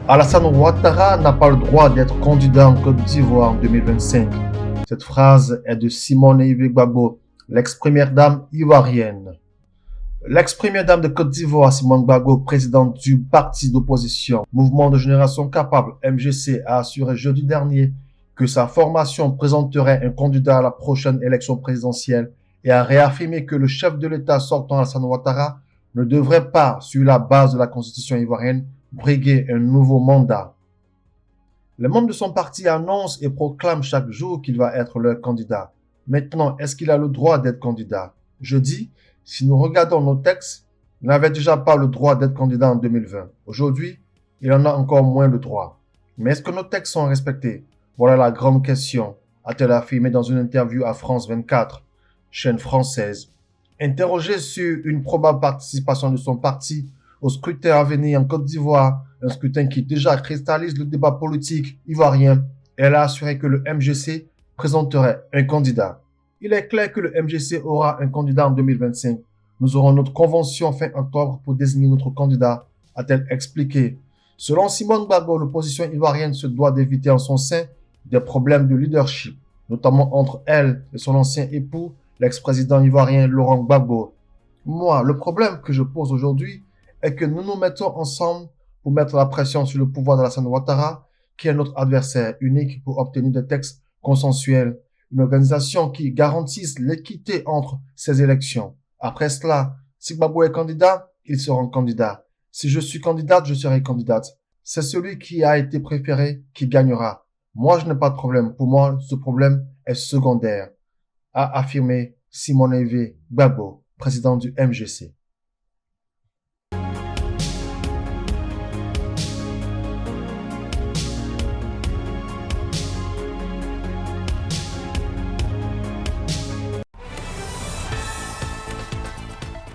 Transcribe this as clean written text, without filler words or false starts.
Alassane Ouattara n'a pas le droit d'être candidat en Côte d'Ivoire en 2025. Cette phrase est de Simone Veil Gbagbo, l'ex-première dame ivoirienne. L'ex-première dame de Côte d'Ivoire, Simone Gbagbo, présidente du parti d'opposition Mouvement de Génération Capable, MGC, a assuré jeudi dernier que sa formation présenterait un candidat à la prochaine élection présidentielle et a réaffirmé que le chef de l'État sortant, Alassane Ouattara, ne devrait pas, sur la base de la constitution ivoirienne, briguer un nouveau mandat. Les membres de son parti annoncent et proclament chaque jour qu'il va être leur candidat. Maintenant, est-ce qu'il a le droit d'être candidat? Je dis, si nous regardons nos textes, il n'avait déjà pas le droit d'être candidat en 2020. Aujourd'hui, il en a encore moins le droit. Mais est-ce que nos textes sont respectés? Voilà la grande question, a-t-elle affirmé dans une interview à France 24, chaîne française. Interrogée sur une probable participation de son parti au scrutin à venir en Côte d'Ivoire, un scrutin qui déjà cristallise le débat politique ivoirien, elle a assuré que le MGC présenterait un candidat. Il est clair que le MGC aura un candidat en 2025. Nous aurons notre convention fin octobre pour désigner notre candidat, a-t-elle expliqué. Selon Simone Gbagbo, l'opposition ivoirienne se doit d'éviter en son sein des problèmes de leadership, notamment entre elle et son ancien époux, l'ex-président ivoirien Laurent Gbagbo. Moi, le problème que je pose aujourd'hui est que nous nous mettons ensemble pour mettre la pression sur le pouvoir d'Alassane Ouattara, qui est notre adversaire unique pour obtenir des textes consensuels, une organisation qui garantisse l'équité entre ces élections. Après cela, si Gbagbo est candidat, ils seront candidats. Si je suis candidate, je serai candidate. C'est celui qui a été préféré qui gagnera. Moi, je n'ai pas de problème. Pour moi, ce problème est secondaire, a affirmé Simone Veil Gbagbo, président du MGC.